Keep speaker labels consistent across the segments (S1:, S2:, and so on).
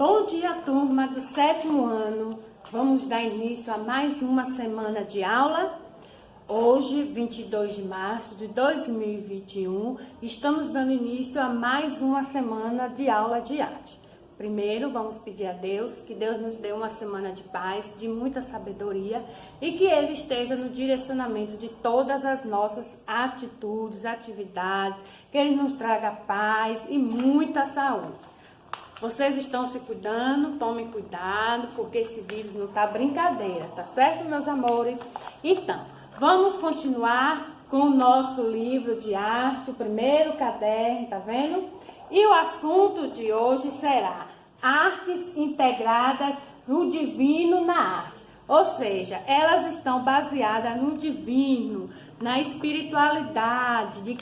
S1: Bom dia, turma do 7º ano. Vamos dar início a mais uma semana de aula. Hoje, 22 de março de 2021, estamos dando início a mais uma semana de aula de arte. Primeiro, vamos pedir a Deus que Deus nos dê uma semana de paz, de muita sabedoria e que Ele esteja no direcionamento de todas as nossas atitudes, atividades, que Ele nos traga paz e muita saúde. Vocês estão se cuidando, tomem cuidado, porque esse vírus não tá brincadeira, tá certo, meus amores? Então, vamos continuar com o nosso livro de arte, o primeiro caderno, tá vendo? E o assunto de hoje será artes integradas no divino na arte. Ou seja, elas estão baseadas no divino, na espiritualidade de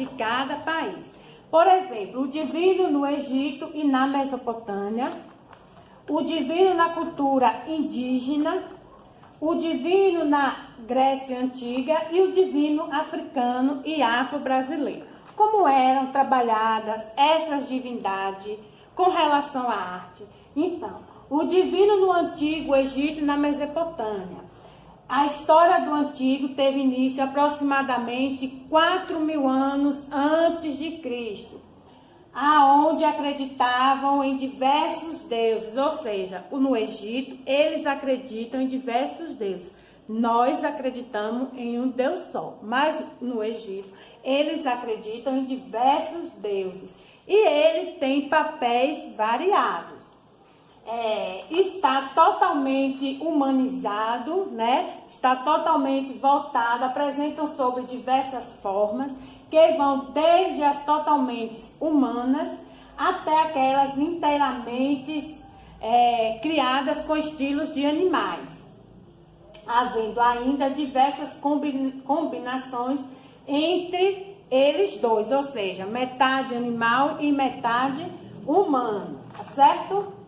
S1: cada país. Por exemplo, o divino no Egito e na Mesopotâmia, o divino na cultura indígena, o divino na Grécia Antiga e o divino africano e afro-brasileiro. Como eram trabalhadas essas divindades com relação à arte? Então, o divino no Antigo Egito e na Mesopotâmia. A história do Antigo teve início aproximadamente 4.000 anos antes de Cristo, aonde acreditavam em diversos deuses, ou seja, no Egito eles acreditam em diversos deuses. Nós acreditamos em um Deus só, mas no Egito eles acreditam em diversos deuses e ele tem papéis variados. Está totalmente humanizado, né? Está totalmente voltado, apresentam sobre diversas formas, que vão desde as totalmente humanas até aquelas inteiramente criadas com estilos de animais, havendo ainda diversas combinações entre eles dois, ou seja, metade animal e metade humano, tá certo?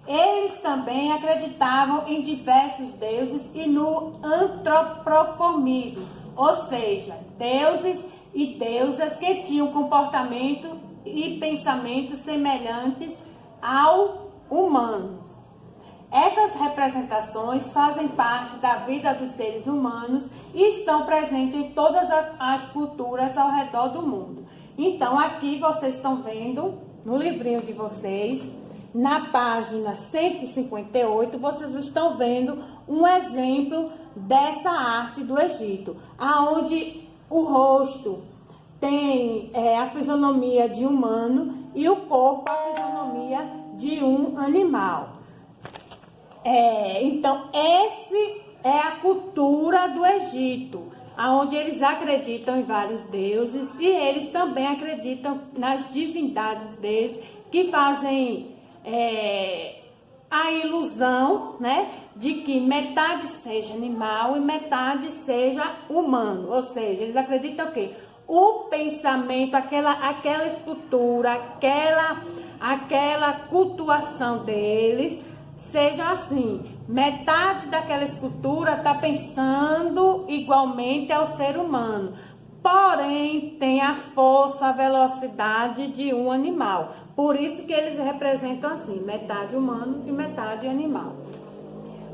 S1: Eles também acreditavam em diversos deuses e no antropoformismo, ou seja, deuses e deusas que tinham comportamento e pensamentos semelhantes ao humanos. Essas representações fazem parte da vida dos seres humanos e estão presentes em todas as culturas ao redor do mundo. Então, aqui vocês estão vendo, no livrinho de vocês, na página 158, vocês estão vendo um exemplo dessa arte do Egito, aonde o rosto tem a fisionomia de humano e o corpo a fisionomia de um animal. Então, essa é a cultura do Egito, aonde eles acreditam em vários deuses e eles também acreditam nas divindades deles, que fazem a ilusão, né, de que metade seja animal e metade seja humano. Ou seja, eles acreditam que o pensamento, aquela estrutura, aquela cultuação deles seja assim. Metade daquela escultura está pensando igualmente ao ser humano, porém tem a força, a velocidade de um animal. Por isso que eles representam assim, metade humano e metade animal.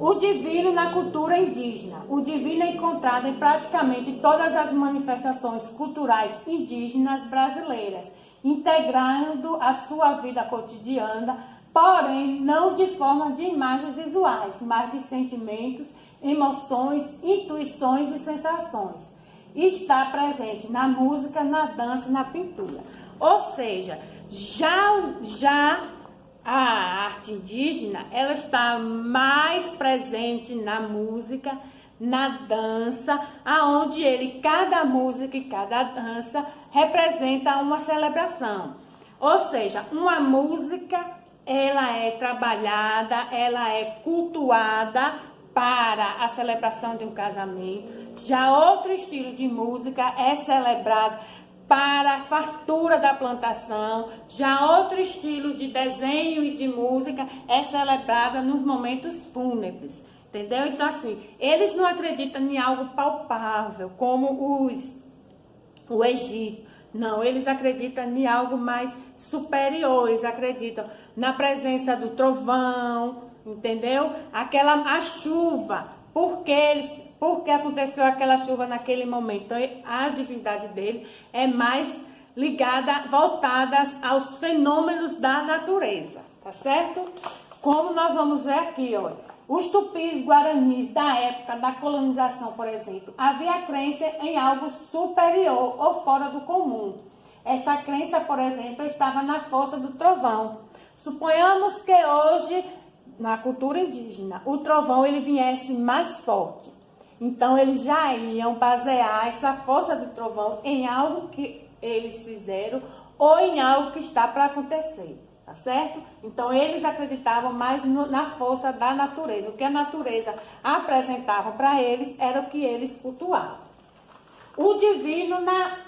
S1: O divino na cultura indígena. O divino é encontrado em praticamente todas as manifestações culturais indígenas brasileiras, integrando a sua vida cotidiana, porém não de forma de imagens visuais, mas de sentimentos, emoções, intuições e sensações. Está presente na música, na dança e na pintura. Ou seja, já a arte indígena, ela está mais presente na música, na dança, aonde cada música e cada dança representa uma celebração. Ou seja, uma música, ela é trabalhada, ela é cultuada para a celebração de um casamento. Já outro estilo de música é celebrado para a fartura da plantação. Já outro estilo de desenho e de música é celebrada nos momentos fúnebres, entendeu? Então, assim, eles não acreditam em algo palpável, como o Egito, Não, eles acreditam em algo mais superior, eles acreditam na presença do trovão, entendeu? A chuva, por que aconteceu aquela chuva naquele momento? Então, a divindade dele é mais ligada, voltada aos fenômenos da natureza, tá certo? Como nós vamos ver aqui, olha. Os tupis guaranis da época da colonização, por exemplo, havia crença em algo superior ou fora do comum. Essa crença, por exemplo, estava na força do trovão. Suponhamos que hoje, na cultura indígena, o trovão ele viesse mais forte. Então, eles já iam basear essa força do trovão em algo que eles fizeram ou em algo que está para acontecer. Tá certo? Então, eles acreditavam mais na força da natureza. O que a natureza apresentava para eles era o que eles cultuavam. O divino na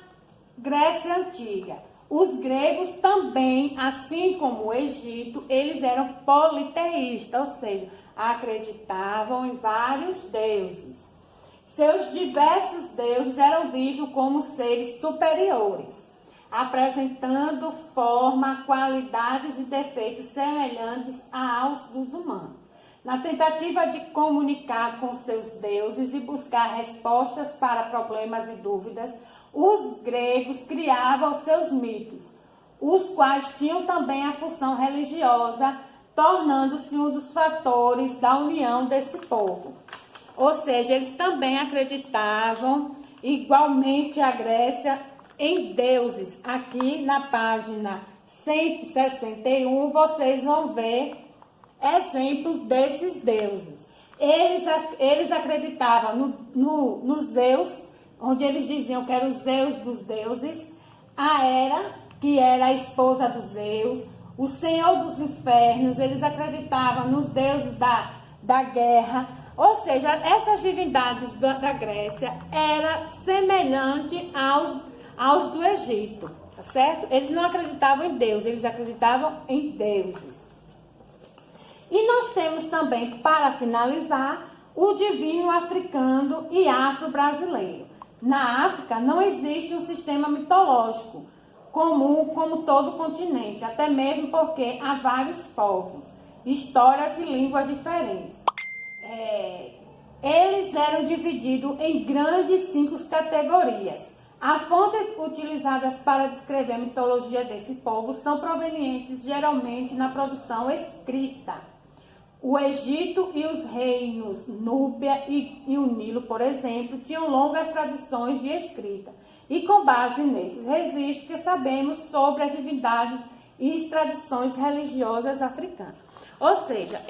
S1: Grécia Antiga. Os gregos também, assim como o Egito, eles eram politeístas, ou seja, acreditavam em vários deuses. Seus diversos deuses eram vistos como seres superiores, apresentando forma, qualidades e defeitos semelhantes aos dos humanos. Na tentativa de comunicar com seus deuses e buscar respostas para problemas e dúvidas, os gregos criavam seus mitos, os quais tinham também a função religiosa, tornando-se um dos fatores da união desse povo. Ou seja, eles também acreditavam, igualmente a Grécia, em deuses. Aqui na página 161, vocês vão ver exemplos desses deuses. Eles acreditavam no Zeus, onde eles diziam que era o Zeus dos deuses, a Hera, que era a esposa dos Zeus, o Senhor dos infernos, eles acreditavam nos deuses da guerra. Ou seja, essas divindades da Grécia eram semelhantes aos do Egito, tá certo? Eles não acreditavam em Deus, eles acreditavam em deuses. E nós temos também, para finalizar, o divino africano e afro-brasileiro. Na África não existe um sistema mitológico comum como todo o continente, até mesmo porque há vários povos, histórias e línguas diferentes. Eles eram divididos em grandes 5 categorias. As fontes utilizadas para descrever a mitologia desse povo são provenientes geralmente na produção escrita. O Egito e os reinos Núbia e o Nilo, por exemplo, tinham longas tradições de escrita. E com base nesses registros que sabemos sobre as divindades e as tradições religiosas africanas. Ou seja,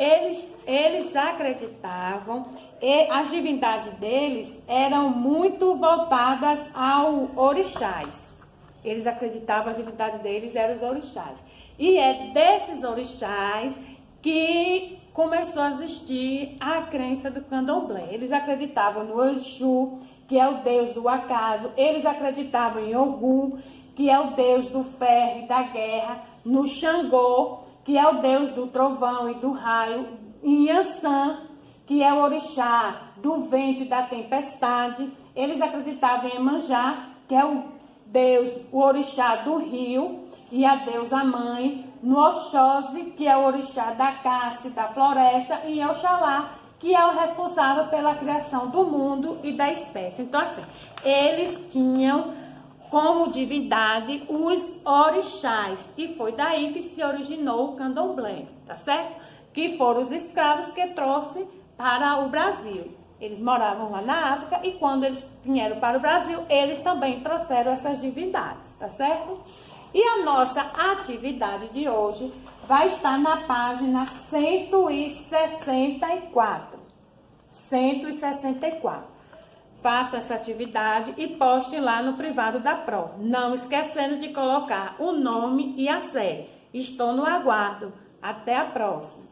S1: eles acreditavam e as divindades deles eram muito voltadas ao orixás. Eles acreditavam que a divindade deles eram os orixás. E é desses orixás que começou a existir a crença do candomblé. Eles acreditavam no Exu, que é o deus do acaso. Eles acreditavam em Ogum, que é o deus do ferro e da guerra. No Xangô, que é o deus do trovão e do raio. Em Yansan, que é o orixá do vento e da tempestade. Eles acreditavam em Emanjá, que é o deus, o orixá do rio e a deusa mãe. No Oxóssi, que é o orixá da caça e da floresta. E Oxalá, que é o responsável pela criação do mundo e da espécie. Então, assim, eles tinham como divindade os orixás. E foi daí que se originou o candomblé, tá certo? Que foram os escravos que trouxe para o Brasil. Eles moravam lá na África e quando eles vieram para o Brasil, eles também trouxeram essas divindades, tá certo? E a nossa atividade de hoje vai estar na página 164. 164. Faça essa atividade e poste lá no privado da Pro. Não esquecendo de colocar o nome e a série. Estou no aguardo. Até a próxima.